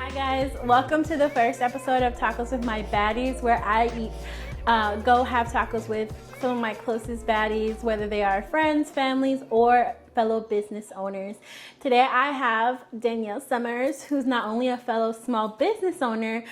Hi guys, welcome to the first episode of Tacos with My Baddies, where I go have tacos with some of my closest baddies, whether they are friends, families, or fellow business owners. Today I have Daniyelle Sommers, who's not only a fellow small business owner,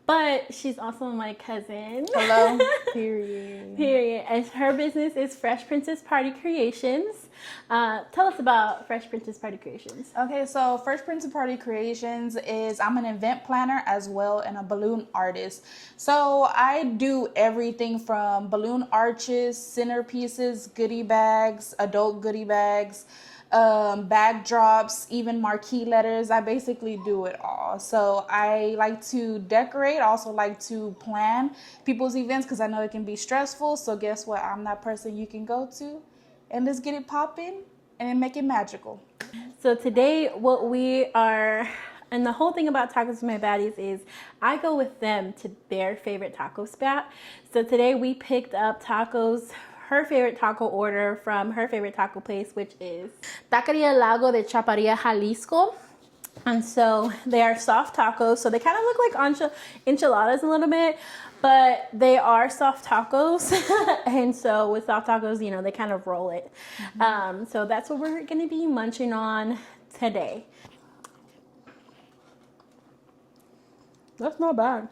but she's also my cousin. Hello. Period. Period. And her business is Fresh Princess Party Creations. Tell us about Fresh Princess Party Creations. Okay, so Fresh Princess Party Creations is, I'm an event planner as well and a balloon artist. So I do everything from balloon arches, centerpieces, goodie bags, adult goodie bags, bag drops, even marquee letters. I basically do it all. So I like to decorate. I also like to plan people's events because I know it can be stressful. So guess what? I'm that person you can go to and just get it popping and make it magical. So today what we are, and the whole thing about Tacos with My Baddies is I go with them to their favorite taco spot. So today we picked up tacos, her favorite taco order from her favorite taco place, which is Taqueria Lago de Chaparilla, Jalisco. And so they are soft tacos. So they kind of look like enchiladas a little bit, but they are soft tacos. And so with soft tacos, you know, they kind of roll it. Mm-hmm. So that's what we're going to be munching on today. That's not bad.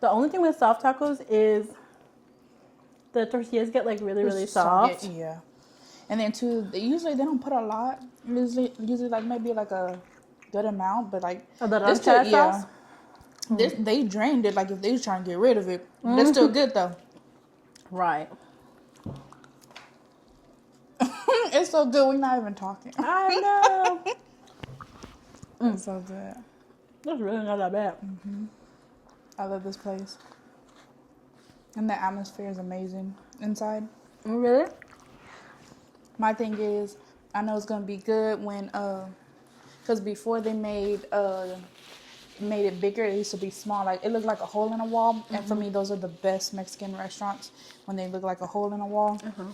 The only thing with soft tacos is the tortillas get like really soft. Yeah. And then too, usually they don't put a lot. Usually like maybe like a good amount, but like this sauce? This, they drained it like if they was trying to get rid of it. Mm-hmm. They're still good though. Right. It's so good. We're not even talking. I know. It's so good. That's really not that bad. Mm-hmm. I love this place. And the atmosphere is amazing inside. Really? My thing is, I know it's gonna be good when, cause before they made it bigger, it used to be small. Like it looked like a hole in a wall. Mm-hmm. And for me, those are the best Mexican restaurants when they look like a hole in a wall. Mm-hmm.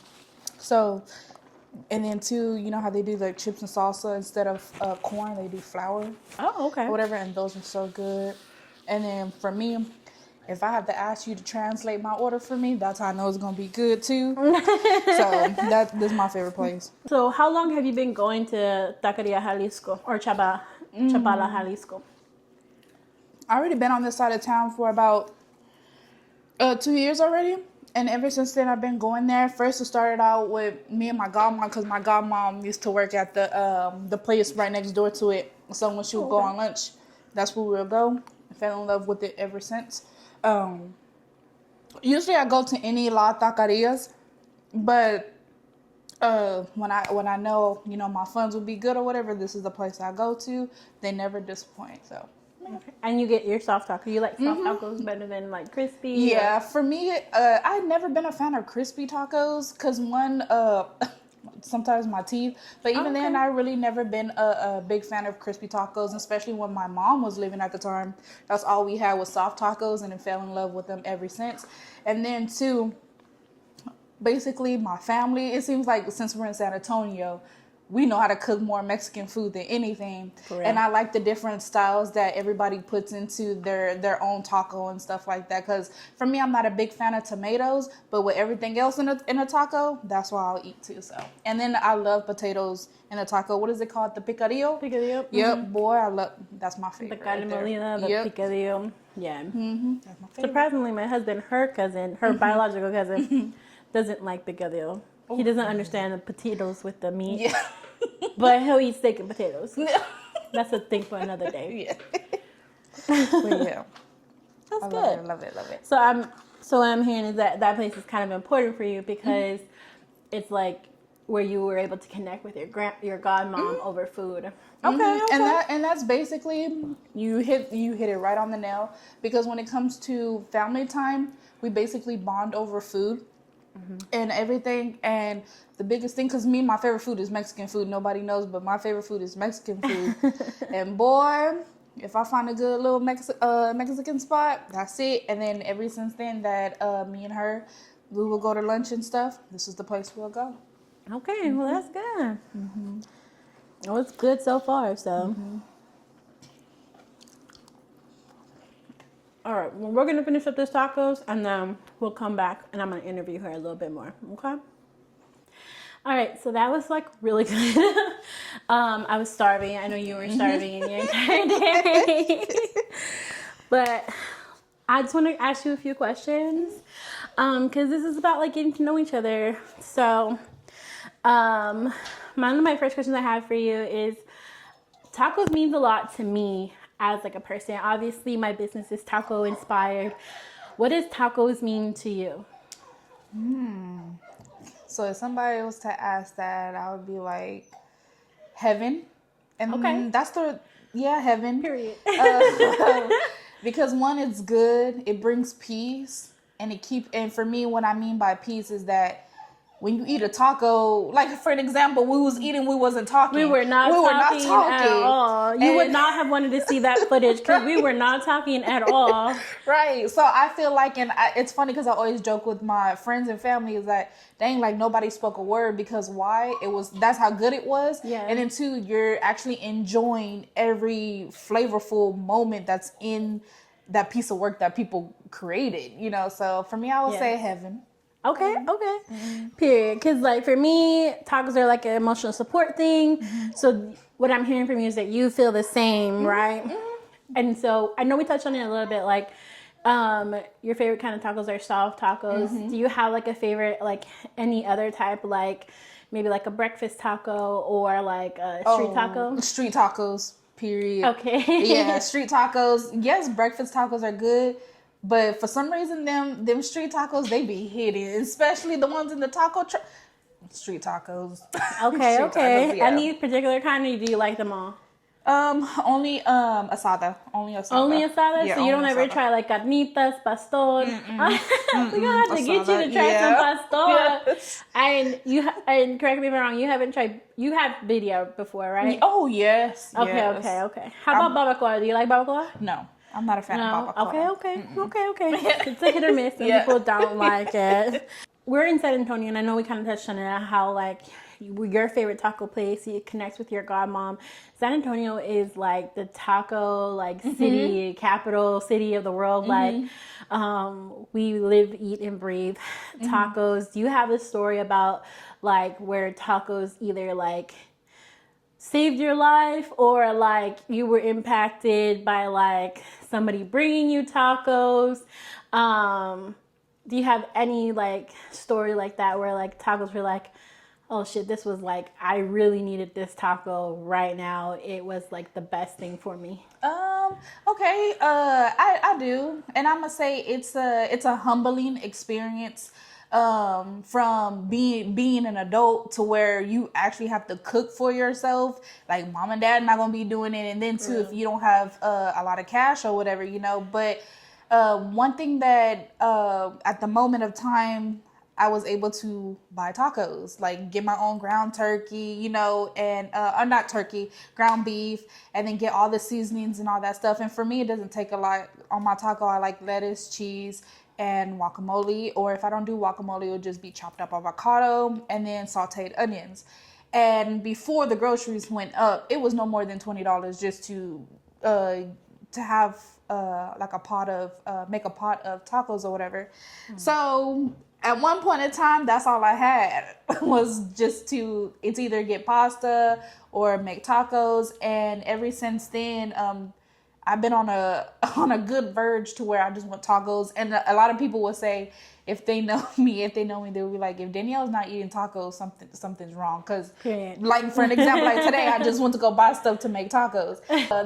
So, and then too, you know how they do like chips and salsa instead of corn, they do flour. Oh, okay. Or whatever, and those are so good. And then for me, if I have to ask you to translate my order for me, that's how I know it's going to be good too. So this is my favorite place. So how long have you been going to Taqueria Jalisco or Chapala, Jalisco? I already been on this side of town for about 2 years already. And ever since then, I've been going there. First, it started out with me and my godmom because my godmom used to work at the place right next door to it. So when she would go on lunch, that's where we would go. I fell in love with it ever since. Usually I go to any La Taquerias, but when I know, you know, my funds will be good or whatever, this is the place I go to. They never disappoint. So. Okay. And you get your soft taco. You like soft tacos better than like crispy? Yeah, for me, I've never been a fan of crispy tacos because sometimes my teeth. But even then, I really never been a big fan of crispy tacos, especially when my mom was living at the time. That's all we had was soft tacos, and I fell in love with them ever since. And then too, basically my family, it seems like since we're in San Antonio, we know how to cook more Mexican food than anything. Correct. And I like the different styles that everybody puts into their own taco and stuff like that. Because for me, I'm not a big fan of tomatoes, but with everything else in a taco, that's what I'll eat too. So, and then I love potatoes in a taco. What is it called? The picadillo? Picadillo. Yep, mm-hmm. Boy, that's my favorite. The carne molida, the picadillo. Yeah. Mm-hmm. That's my favorite. Surprisingly, my husband, her cousin, her biological cousin, doesn't like picadillo. He doesn't understand the potatoes with the meat. Yeah. But he'll eat steak and potatoes. That's a thing for another day. Yeah. But yeah. That's good. I love it. So what I'm hearing is that place is kind of important for you because it's like where you were able to connect with your godmom over food. Okay. And that's basically you hit it right on the nail because when it comes to family time, we basically bond over food. Mm-hmm. And everything, and the biggest thing, because my favorite food is Mexican food. Nobody knows, but my favorite food is Mexican food. And boy, if I find a good little Mexican spot, that's it. And then ever since then that me and her, we will go to lunch and stuff. This is the place we'll go. Okay, well that's good. Well, it's good so far. So All right, well, we're gonna finish up this tacos, and then we'll come back, and I'm gonna interview her a little bit more. Okay. All right, so that was like really good. I was starving. I know you were starving in your entire day. But I just want to ask you a few questions because this is about like getting to know each other. So one of my first questions I have for you is tacos means a lot to me as like a person. Obviously, my business is taco inspired. What does tacos mean to you? So if somebody was to ask that, I would be like, heaven. And Okay. heaven. Period. Because one, it's good. It brings peace. And for me, what I mean by peace is that when you eat a taco, like for an example, we was eating, we wasn't talking. We were not talking at all. You would not have wanted to see that footage because we were not talking at all. Right. So I feel like, it's funny because I always joke with my friends and family is that, dang, like nobody spoke a word because why? That's how good it was. Yeah. And then two, you're actually enjoying every flavorful moment that's in that piece of work that people created, So for me, I would say heaven. Okay. Period. Because, like, for me, tacos are like an emotional support thing. So, what I'm hearing from you is that you feel the same, right? And so, I know we touched on it a little bit. Like, your favorite kind of tacos are soft tacos. Do you have, like, a favorite, like, any other type, like, maybe like a breakfast taco or like a street taco? Street tacos, period. Okay. Yeah, street tacos. Yes, breakfast tacos are good. But for some reason, them street tacos, they be hidden. Especially the ones in the taco truck. Street tacos. Okay, Street okay. tacos, yeah. Any particular kind, or do you like them all? Only asada. Only asada. Only asada? Yeah, so you don't ever asada. try like carnitas, pastor? We're gonna have to get you to try some pastor. Yes. And correct me if I'm wrong, you have video before, right? Oh yes. Okay, yes. okay. How about barbacoa? Do you like barbacoa? No. I'm not a fan of barbacoa. Okay. It's a hit or miss, and people don't like it. We're in San Antonio, and I know we kind of touched on it, how like your favorite taco place, you connect with your godmom. San Antonio is like the taco city, capital city of the world. Like we live, eat, and breathe tacos. Do you have a story about like where tacos either like saved your life or like you were impacted by like somebody bringing you tacos? Do you have any like story like that where like tacos were like, oh shit, this was like, I really needed this taco right now. It was like the best thing for me. Okay. I do. And I'm gonna say it's a humbling experience. From being an adult to where you actually have to cook for yourself. Like mom and dad not gonna be doing it, and then too if you don't have a lot of cash or whatever, But one thing that at the moment of time I was able to buy tacos, like get my own ground turkey, and not turkey, ground beef, and then get all the seasonings and all that stuff. And for me, it doesn't take a lot on my taco. I like lettuce, cheese, and guacamole, or if I don't do guacamole, it'll just be chopped up avocado and then sauteed onions. And before the groceries went up, it was no more than $20 just to have like a pot of make a pot of tacos or whatever. So at one point in time, that's all I had was just it's either get pasta or make tacos. And ever since then, I've been on a good verge to where I just want tacos. And a lot of people will say, if they know me, they'll be like, if Daniyelle's not eating tacos, something's wrong. Because, like, for an example, like today, I just went to go buy stuff to make tacos.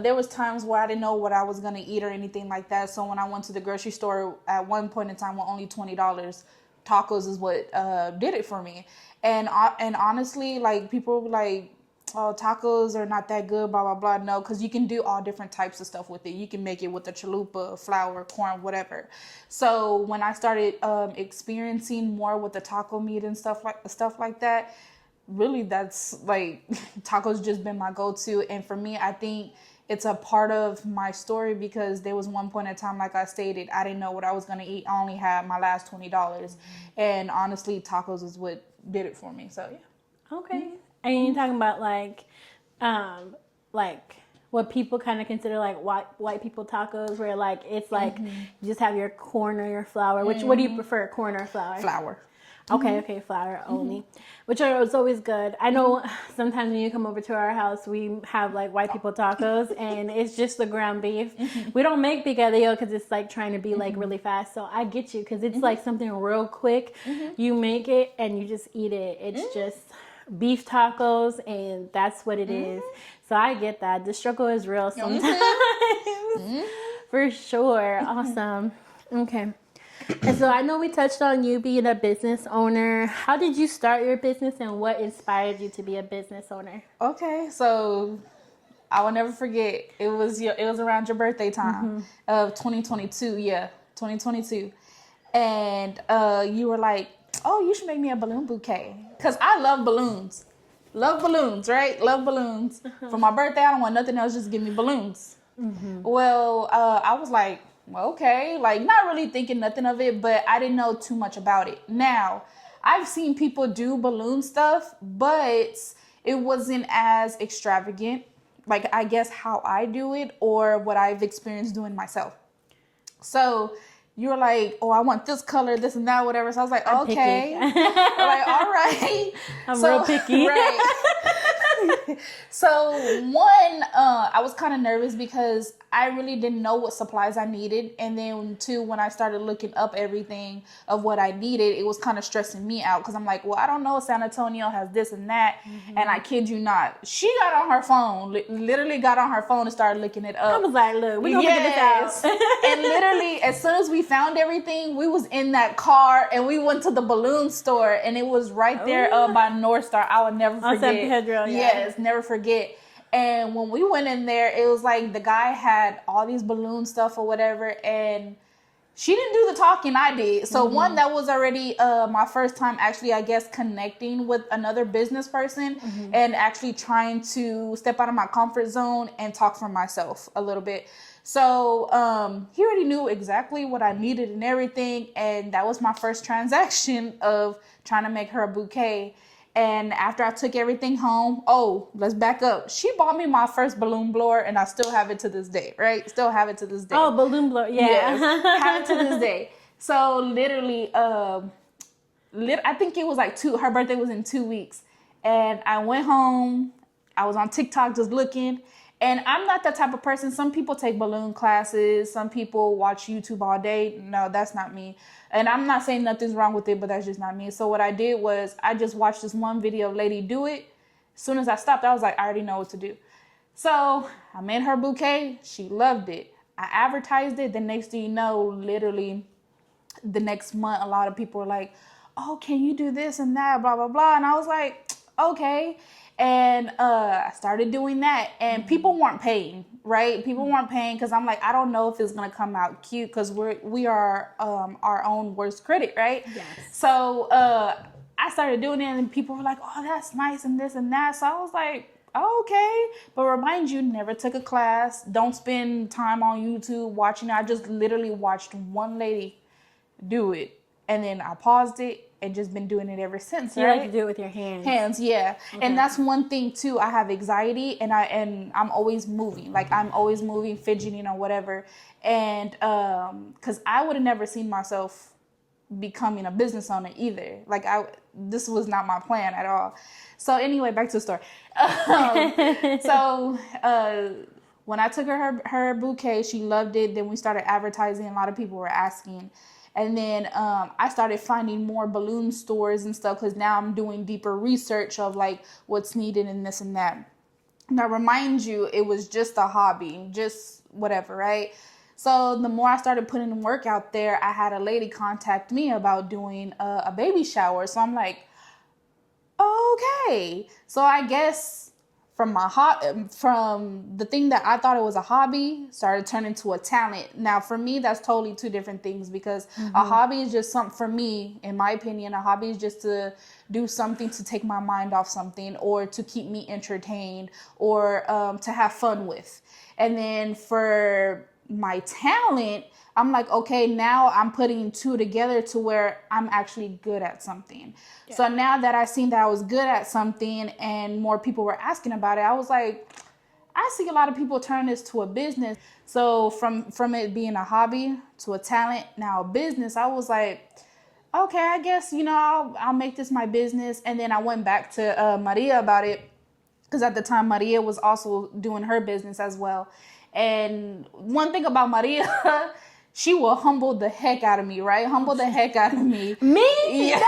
There was times where I didn't know what I was going to eat or anything like that. So when I went to the grocery store at one point in time with only $20, tacos is what did it for me. And honestly, like, people were like, oh, tacos are not that good, blah, blah, blah. No, because you can do all different types of stuff with it. You can make it with the chalupa, flour, corn, whatever. So when I started experiencing more with the taco meat and stuff like that, really that's like tacos just been my go-to. And for me, I think it's a part of my story because there was one point in time, like I stated, I didn't know what I was going to eat. I only had my last $20. And honestly, tacos is what did it for me. So, yeah. Okay. And you're talking about like what people kind of consider like white people tacos, where like it's like you just have your corn or your flour. Which what do you prefer, corn or flour? Flour. Okay, flour only, which is always good. I know sometimes when you come over to our house, we have like white people tacos, and it's just the ground beef. We don't make picadillo because it's like trying to be like really fast. So I get you, because it's like something real quick. You make it and you just eat it. It's just beef tacos, and that's what it is. So I get that. The struggle is real sometimes. For sure. Awesome. Okay. And so I know we touched on you being a business owner. How did you start your business, and what inspired you to be a business owner? Okay, so I will never forget. It was around your birthday time of 2022. Yeah, 2022, and you were like, "Oh, you should make me a balloon bouquet," because I love balloons. Love balloons, right? Love balloons. For my birthday, I don't want nothing else. Just give me balloons. Well, I was like, well, okay, like not really thinking nothing of it, but I didn't know too much about it. Now, I've seen people do balloon stuff, but it wasn't as extravagant, like I guess how I do it or what I've experienced doing myself. So you were like, oh, I want this color, this and that, whatever. So I was like, I'm okay. I'm like, all right. I'm real picky. Right. So one, I was kind of nervous because I really didn't know what supplies I needed. And then two, when I started looking up everything of what I needed, it was kind of stressing me out because I'm like, well, I don't know if San Antonio has this and that. And I kid you not, she got on her phone, literally got on her phone and started looking it up. I was like, look, we're going to figure this out. And literally, as soon as we found everything, we was in that car and we went to the balloon store, and it was right there by North Star. I would never forget. On San Pedro, Yes, never forget. And when we went in there, it was like the guy had all these balloon stuff or whatever, and she didn't do the talking, I did. So one, that was already my first time actually, I guess, connecting with another business person and actually trying to step out of my comfort zone and talk for myself a little bit. So he already knew exactly what I needed and everything, and that was my first transaction of trying to make her a bouquet. And after I took everything home, let's back up. She bought me my first balloon blower, and I still have it to this day, right? Still have it to this day. Oh, balloon blower, yeah. Yes, have it to this day. So literally, I think it was like her birthday was in 2 weeks. And I went home. I was on TikTok just looking. And I'm not that type of person. Some people take balloon classes. Some people watch YouTube all day. No, that's not me. And I'm not saying nothing's wrong with it, but that's just not me. So what I did was I just watched this one video of lady do it. As soon as I stopped, I was like, I already know what to do. So I made her bouquet. She loved it. I advertised it. The next thing you know, literally the next month, a lot of people were like, oh, can you do this and that, blah, blah, blah. And I was like, okay. And I started doing that, and people weren't paying, right? People weren't paying because I'm like, I don't know if it's gonna come out cute because we are our own worst critic, right? Yes. So I started doing it, and people were like, oh, that's nice and this and that. So I was like, oh, okay. But remind you, never took a class. Don't spend time on YouTube watching it. I just literally watched one lady do it, and then I paused it. And just been doing it ever since. You right? like to do it with your hands. Hands, yeah. Okay. And that's one thing too. I have anxiety, and I'm always moving. Like I'm always moving, fidgeting or whatever. And because I would have never seen myself becoming a business owner either. Like this was not my plan at all. So anyway, back to the story. So when I took her bouquet, she loved it. Then we started advertising. A lot of people were asking. And then I started finding more balloon stores and stuff because now I'm doing deeper research of like what's needed and this and that. Now, remind you, it was just a hobby, just whatever, right? So the more I started putting work out there, I had a lady contact me about doing a baby shower. So I'm like, okay. So I guess from the thing that I thought it was a hobby started turning to a talent. Now, for me, that's totally two different things because a hobby is just something, for me, in my opinion, a hobby is just to do something to take my mind off something or to keep me entertained or to have fun with. And then for my talent, I'm like, okay, now I'm putting two together to where I'm actually good at something. Yeah. So now that I seen that I was good at something and more people were asking about it, I was like, I see a lot of people turn this to a business. So from it being a hobby to a talent, now a business, I was like, okay, I guess, I'll make this my business. And then I went back to Maria about it, because at the time Maria was also doing her business as well. And one thing about Maria, she will humble the heck out of me, right? Humble the heck out of me. Me? Yes.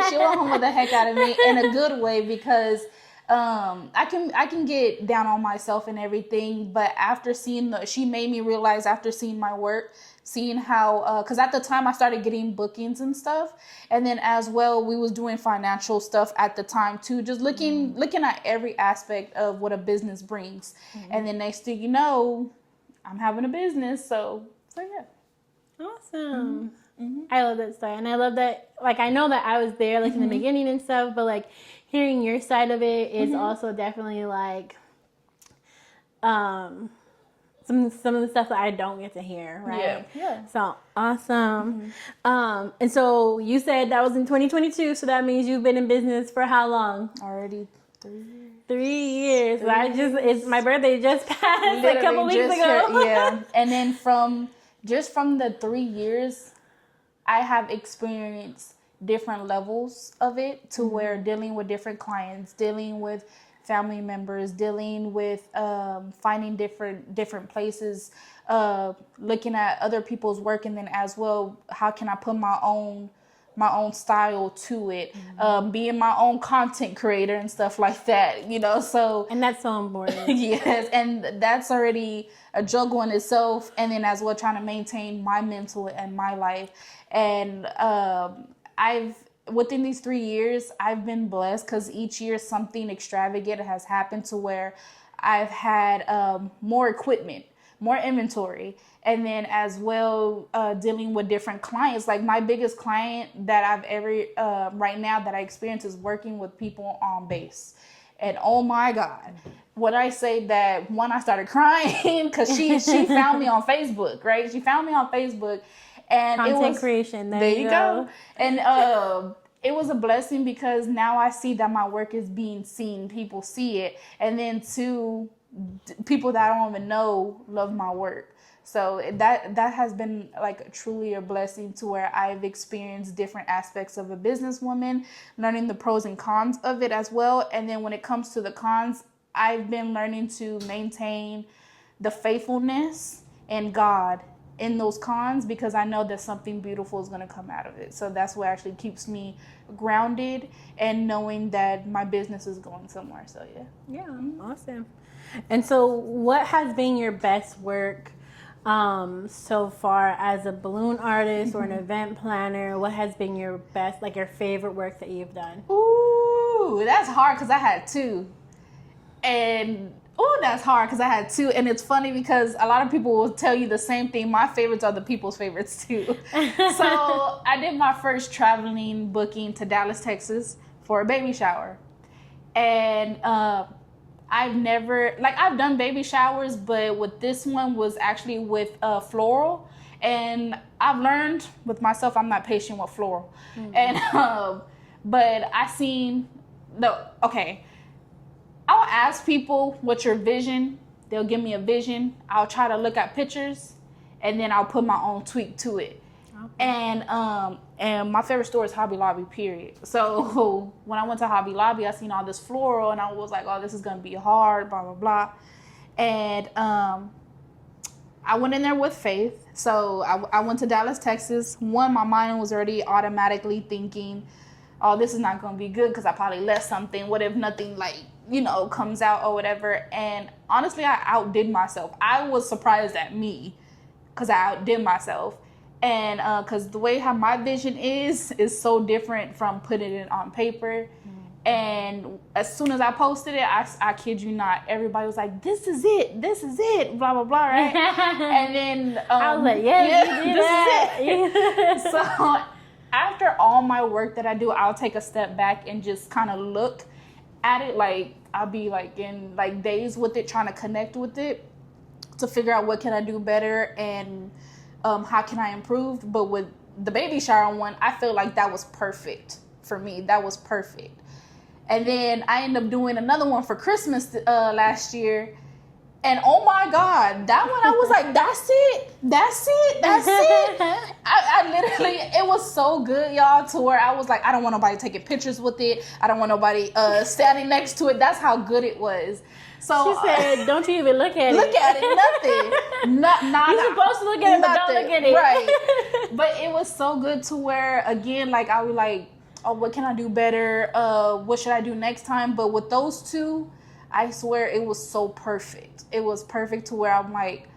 She will humble the heck out of me in a good way, because I can get down on myself and everything, but after she made me realize, after seeing my work, seeing how, because at the time I started getting bookings and stuff, and then as well we was doing financial stuff at the time too, just looking at every aspect of what a business brings. And then next thing you know, I'm having a business, so yeah. Awesome. I love that story, and I love that, like, I know that I was there, like, in the beginning and stuff, but, like, hearing your side of it is also definitely, like, some of the stuff that I don't get to hear, right? Yeah. So, awesome. And so you said that was in 2022, so that means you've been in business for how long? Already 3 years. 3 years. It's my birthday just passed, like, a couple weeks ago. Yeah. And then from the 3 years, I have experienced different levels of it, to where dealing with different clients, dealing with family members, dealing with finding different places, looking at other people's work, and then as well, how can I put my own style to it, being my own content creator and stuff like that, so. And that's so important. Yes, and that's already a juggle in itself, and then as well trying to maintain my mental and my life. And within these 3 years, I've been blessed, because each year something extravagant has happened, to where I've had more equipment, more inventory, and then as well dealing with different clients. Like, my biggest client that I've ever right now that I experience is working with people on base. And oh my God, when I say that, one, I started crying, because she found me on Facebook, right? She found me on Facebook. And content creation. There you go. And it was a blessing, because now I see that my work is being seen. People see it. And then two, people that I don't even know love my work. So that has been, like, truly a blessing, to where I've experienced different aspects of a businesswoman, learning the pros and cons of it as well. And then when it comes to the cons, I've been learning to maintain the faithfulness in God in those cons, because I know that something beautiful is going to come out of it. So that's what actually keeps me grounded, and knowing that my business is going somewhere. So yeah. Awesome. And so what has been your best work so far as a balloon artist or an event planner? What has been your best, like, your favorite work that you've done? Ooh, that's hard, because I had two. And that's hard, because I had two. And it's funny, because a lot of people will tell you the same thing. My favorites are the people's favorites too. So I did my first traveling booking to Dallas, Texas for a baby shower. And I've done baby showers, but with this one was actually with floral. And I've learned with myself, I'm not patient with floral. And but I seen I'll ask people, what's your vision? They'll give me a vision. I'll try to look at pictures, and then I'll put my own tweak to it. Okay. And my favorite store is Hobby Lobby, period. So when I went to Hobby Lobby, I seen all this floral, and I was like, oh, this is going to be hard, blah, blah, blah. And I went in there with faith. So I went to Dallas, Texas. One, my mind was already automatically thinking, oh, this is not going to be good, because I probably left something. What if nothing, like, comes out or whatever? And honestly, I outdid myself. I was surprised at me, because I outdid myself. And because the way how my vision is so different from putting it on paper. And as soon as I posted it, I kid you not, everybody was like, this is it, blah, blah, blah, right? And then I was like, yes, you did that. Is it. So after all my work that I do, I'll take a step back and just kind of look at it. Like, I'll be like in like days with it, trying to connect with it to figure out what can I do better, and how can I improve. But with the baby shower one, I feel like that was perfect for me. That was perfect. And then I ended up doing another one for Christmas last year. And oh my God, that one I was like, that's it. I literally, it was so good, y'all, to where I was like, I don't want nobody taking pictures with it. I don't want nobody standing next to it. That's how good it was. So she said, don't you even look at it. Look at it, nothing. You're supposed to look at it, but don't look at it. Right. But it was so good to where, again, like I was like, oh, what can I do better? What should I do next time? But with those two, I swear it was so perfect. It was perfect to where I'm like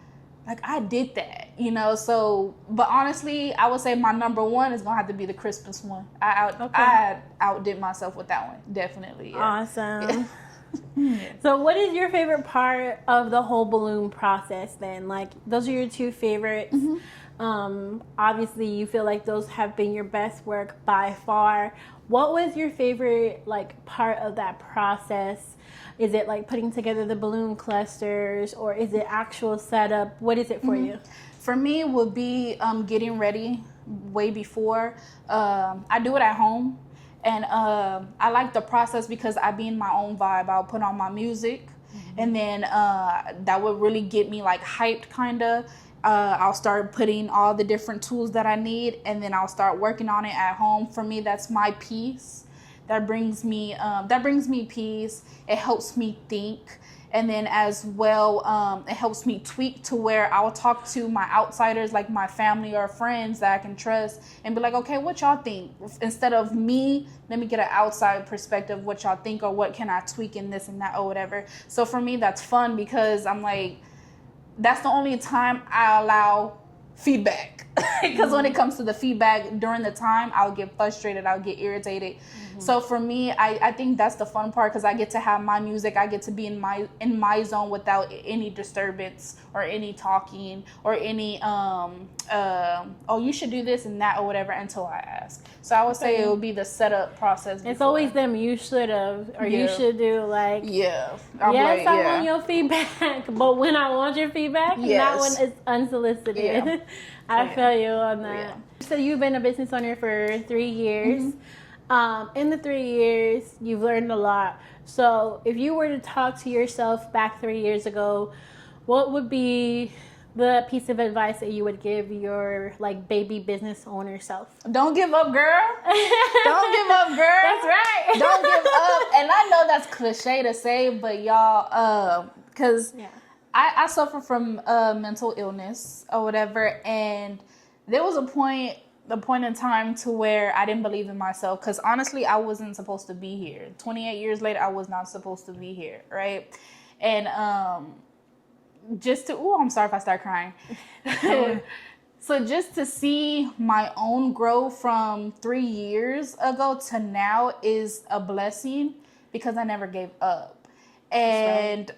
I did that, you know. So, but honestly, I would say my number one is gonna have to be the Christmas one. I outdid myself with that one, definitely. Yeah. Awesome. Yeah. So, what is your favorite part of the whole balloon process? Then, like, those are your two favorites. Mm-hmm. Obviously, you feel like those have been your best work by far. What was your favorite part of that process? Is it like putting together the balloon clusters, or is it actual setup? What is it for you? For me, it would be getting ready way before. I do it at home, and I like the process because I be in my own vibe. I'll put on my music, and then that would really get me hyped, kind of. I'll start putting all the different tools that I need, and then I'll start working on it at home. For me, that's my peace. That brings me peace. It helps me think, and then as well, it helps me tweak to where I'll talk to my outsiders, like my family or friends that I can trust, and be like, okay, what y'all think? Instead of me, let me get an outside perspective, what y'all think, or what can I tweak in this and that or whatever. So for me, that's fun because I'm like, that's the only time I allow feedback. Because when it comes to the feedback during the time, I'll get frustrated, I'll get irritated. So for me, I think that's the fun part, because I get to have my music, I get to be in my zone without any disturbance or any talking or any oh, you should do this and that or whatever until I ask. So I would say it would be the setup process before. It's always them, you should have, or you should do, yes, I want your feedback, but when I want your feedback, not when it's unsolicited. Yeah. I feel you on that. Yeah. So you've been a business owner for 3 years. In the 3 years, you've learned a lot. So if you were to talk to yourself back 3 years ago, what would be the piece of advice that you would give your baby business owner self? Don't give up, girl. Don't give up, girl. That's right. Don't give up. And I know that's cliche to say, but y'all, because I suffer from mental illness or whatever, and there was a point in time to where I didn't believe in myself, because honestly, I wasn't supposed to be here. 28 years later, I was not supposed to be here, right? And I'm sorry if I start crying. So just to see my own growth from 3 years ago to now is a blessing, because I never gave up. And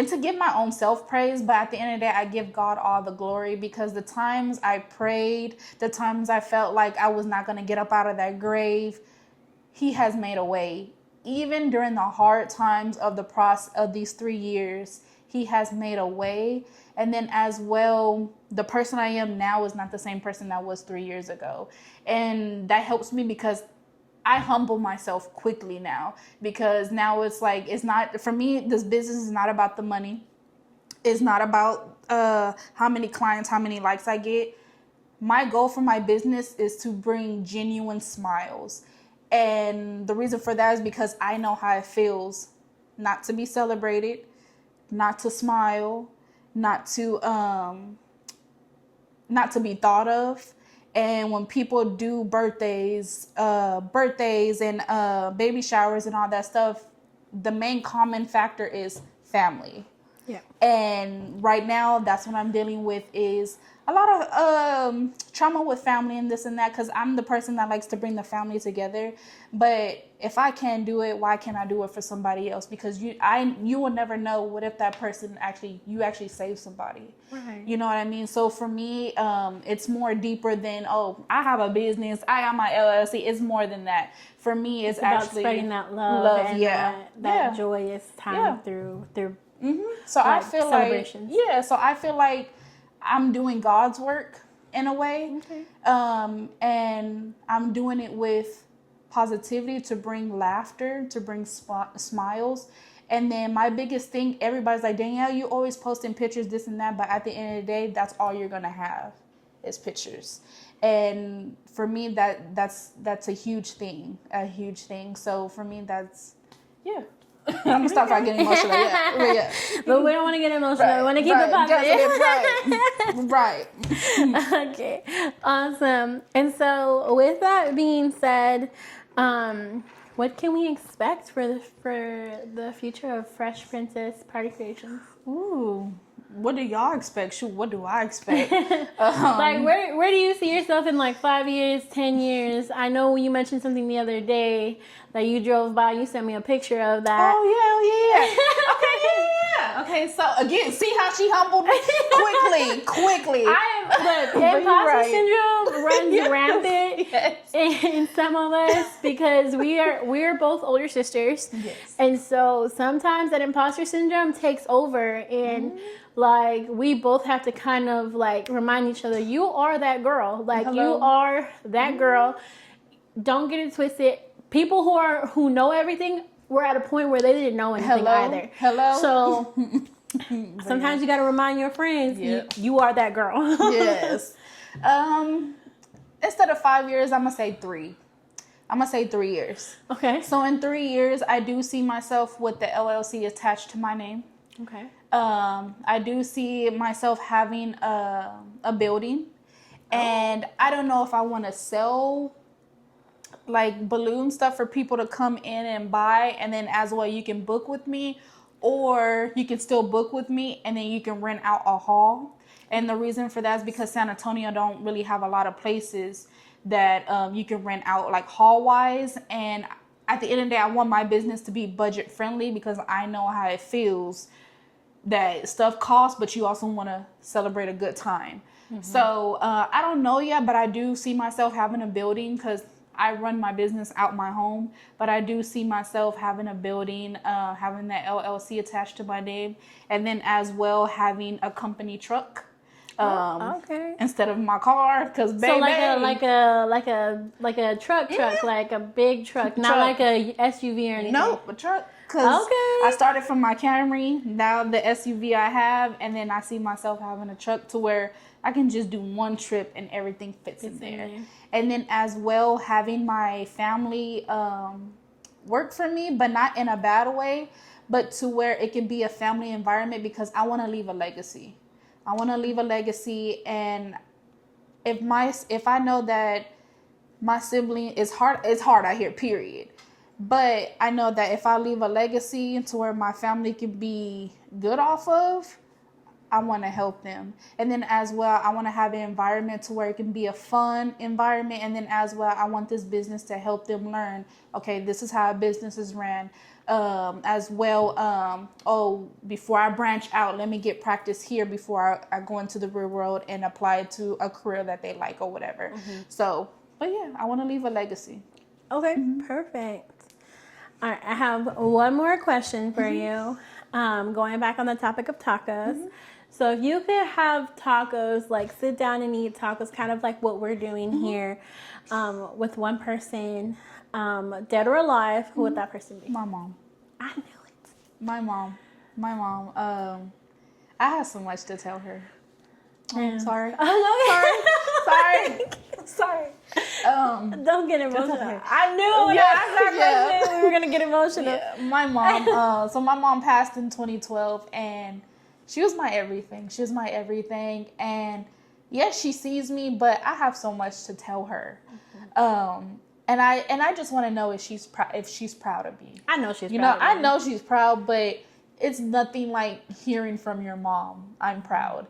to give my own self-praise, but at the end of the day, I give God all the glory, because the times I prayed, the times I felt like I was not going to get up out of that grave, He has made a way. Even during the hard times of the process of these 3 years, He has made a way. And then as well, the person I am now is not the same person that was 3 years ago. And that helps me, because I humble myself quickly now, because now it's not, for me, this business is not about the money. It's not about how many clients, how many likes I get. My goal for my business is to bring genuine smiles. And the reason for that is because I know how it feels not to be celebrated, not to smile, not to be thought of. And when people do birthdays and baby showers and all that stuff, the main common factor is family. Yeah. And right now, that's what I'm dealing with, is a lot of trauma with family and this and that, because I'm the person that likes to bring the family together. But if I can't do it, why can't I do it for somebody else? Because you will never know what if that person actually saved somebody. Right. You know what I mean? So for me, it's more deeper than, oh, I have a business, I got my LLC. It's more than that. For me, it's about actually spreading that love and that joyous time through. So I feel celebrations. So I feel like I'm doing God's work in a way. Okay. And I'm doing it with positivity, to bring laughter, to bring smiles. And then my biggest thing, everybody's like, Daniyelle, you always posting pictures, this and that. But at the end of the day, that's all you're going to have is pictures. And for me, that's a huge thing, So for me, that's, yeah. I'm gonna stop by getting emotional. Yeah. But we don't want to get emotional. Right, we want to keep it positive. Right. Okay. Awesome. And so, with that being said, what can we expect for the future of Fresh Princess Party Creations? Ooh. What do y'all expect? Shoot, what do I expect? Like, where do you see yourself in like 5 years, 10 years? I know you mentioned something the other day that you drove by. You sent me a picture of that. Oh, yeah. Okay, so again, see how she humbled me? Quickly. Imposter syndrome runs rampant in some of us because we're both older sisters. Yes. And so sometimes that imposter syndrome takes over and like we both have to kind of like remind each other, you are that girl. Like you are that girl. Don't get it twisted. People who know everything, we're at a point where they didn't know anything either. So sometimes you got to remind your friends, you are that girl. Yes. Instead of 5 years, I'm going to say 3. I'm going to say 3 years. Okay. So in 3 years, I do see myself with the LLC attached to my name. Okay. I do see myself having a building. And I don't know if I want to sell like balloon stuff for people to come in and buy, and then as well you can book with me, or you can still book with me and then you can rent out a hall. And the reason for that is because San Antonio don't really have a lot of places that you can rent out like hall wise. And at the end of the day, I want my business to be budget friendly because I know how it feels that stuff costs, but you also want to celebrate a good time. So I don't know yet, but I do see myself having a building because I run my business out my home, but I do see myself having a building, having that LLC attached to my name, and then as well having a company truck. Instead of my car, because so like a truck, like a big truck, not like a SUV or anything. Nope, a truck. Because I started from my Camry, now the SUV I have, and then I see myself having a truck to where I can just do one trip and everything fits in there. And then as well having my family work for me, but not in a bad way, but to where it can be a family environment because I want to leave a legacy. And if I know that my sibling it's hard out here, period. But I know that if I leave a legacy to where my family can be good off of, I want to help them. And then as well, I want to have an environment to where it can be a fun environment. And then as well, I want this business to help them learn, okay, this is how a business is ran. As well, before I branch out, let me get practice here before I go into the real world and apply it to a career that they like or whatever. So, but yeah, I want to leave a legacy. Okay, perfect. All right, I have one more question for you. Going back on the topic of tacos. So if you could have tacos, like sit down and eat tacos, kind of like what we're doing here, with one person, dead or alive, who would that person be? My mom. I knew it. My mom. I have so much to tell her. Oh, sorry. Sorry. Don't get emotional. Okay. I knew when I asked that question, we were gonna get emotional. Yeah, my mom. So my mom passed in 2012, and she was my everything. And yes, she sees me, but I have so much to tell her. And I just want to know if she's proud of me. I know she's proud. I know she's proud, but it's nothing like hearing from your mom, I'm proud.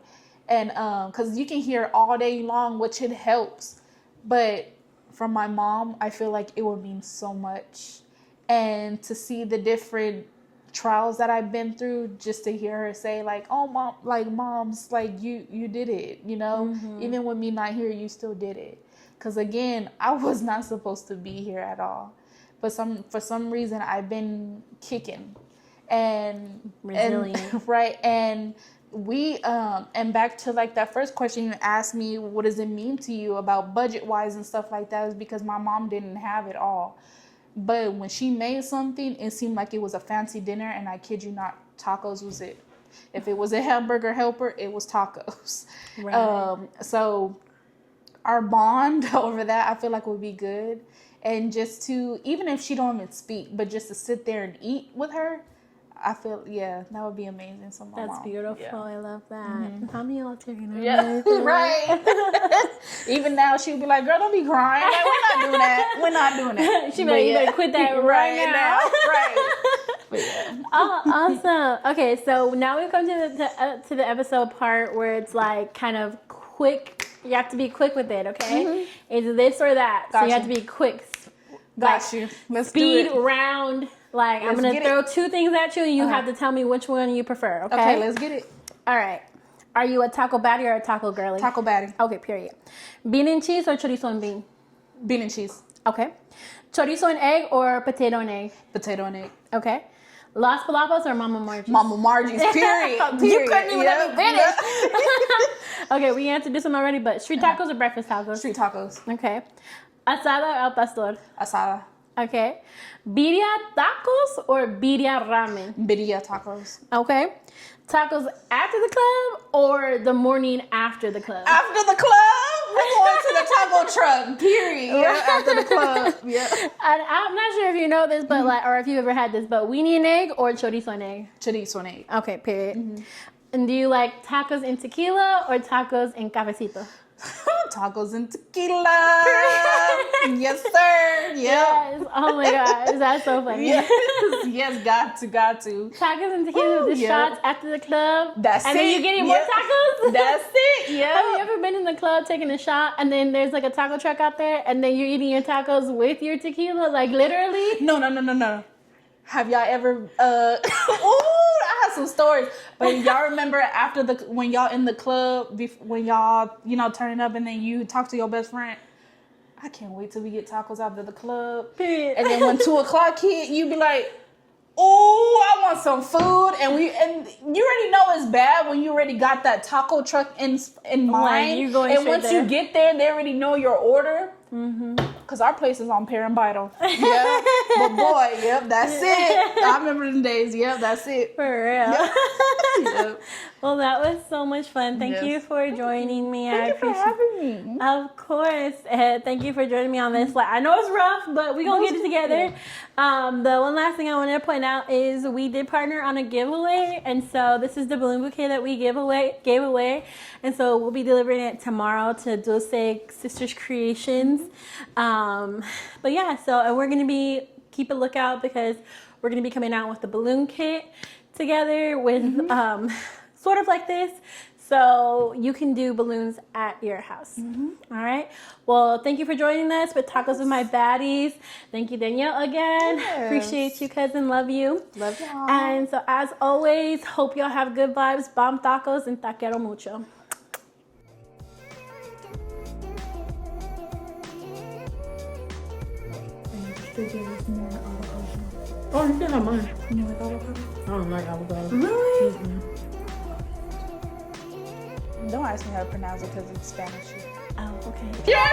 And because you can hear all day long, which it helps. But from my mom, I feel like it would mean so much. And to see the different trials that I've been through, just to hear her say like, oh, mom, like mom's like, you did it, even with me not here, you still did it. Because again, I was not supposed to be here at all. But for some reason, I've been kicking and resilient. Right. And and back to like that first question you asked me, what does it mean to you about budget wise and stuff like that, is because my mom didn't have it all. But when she made something, it seemed like it was a fancy dinner, and I kid you not, tacos was it. If it was a hamburger helper, it was tacos. Right. So our bond over that, I feel like would be good. And just to, even if she don't even speak, but just to sit there and eat with her, I feel, that would be amazing. So That's mom, beautiful. yeah. I love that. How many y'all taking? Yeah, right. Even now, she'd be like, girl, don't be crying. Like, we're not doing that. We're not doing that. She'd be like, you better quit that right now. Right. But yeah. Oh, awesome. Okay, so now we've come to the episode part where it's like kind of quick. You have to be quick with it, okay? It's this or that. So you have to be quick. Got you. Let's speed do it. round. Like, I'm going to throw two things at you, and you have to tell me which one you prefer, okay? Okay, let's get it. All right. Are you a taco baddie or a taco girly? Taco baddie. Okay, period. Bean and cheese or chorizo and bean? Bean and cheese. Okay. Chorizo and egg or potato and egg? Potato and egg. Okay. Las Palapas or Mama Margie's? Mama Margie's, period. You couldn't even let me finish. Okay, we answered this one already, but street tacos or breakfast tacos? Street tacos. Okay. Asada or al pastor? Asada. Okay. Birria tacos or birria ramen? Birria tacos. Okay. Tacos after the club or the morning after the club? After the club, we're going to the taco truck. Period. Yeah, after the club. Yeah. And I'm not sure if you know this, but or if you ever had this, but weenie and egg or chorizo and egg? Chorizo and egg. Okay, period. And do you like tacos and tequila or tacos and cafecito? Tacos and tequila. Yes, sir. Yep. Yes. Oh my gosh, that's so funny. Yes, got to. Tacos and tequila with the shots after the club. That's and it. And then you getting more tacos? That's it. Yeah. Have you ever been in the club taking a shot and then there's like a taco truck out there and then you're eating your tacos with your tequila? Like literally? No. Have y'all ever ooh, I have some stories. But y'all remember after when y'all in the club, when y'all, turning up and then you talk to your best friend? I can't wait till we get tacos after the club. Period. And then when 2:00 hit, you be like, ooh, I want some food. And you already know it's bad when you already got that taco truck in mind. You're going and once you get there, they already know your order. Because our place is on Parambital. Yeah. But boy, yep, that's it. I remember them days. Yep, that's it. For real. Yep. Well, that was so much fun. Thank you for joining me. Thank you for having me. Of course. Thank you for joining me on this. I know it's rough, but we're going to get it together. The one last thing I want to point out is we did partner on a giveaway. And so this is the balloon bouquet that we gave away. And so we'll be delivering it tomorrow to Dulce Sisters Creations. But yeah, so we're going to keep a lookout because we're going to be coming out with the balloon kit together with sort of like this. So you can do balloons at your house. All right. Well, thank you for joining us with Tacos with My Baddies. Thank you, Daniyelle, again. Yes. Appreciate you, cousin. Love you. Love y'all. And so as always, hope y'all have good vibes, bomb tacos, and te quiero mucho. Oh, you can have mine. You like avocado? I don't like avocado. Really? Don't ask me how to pronounce it because it's Spanish. Oh, okay. Yeah,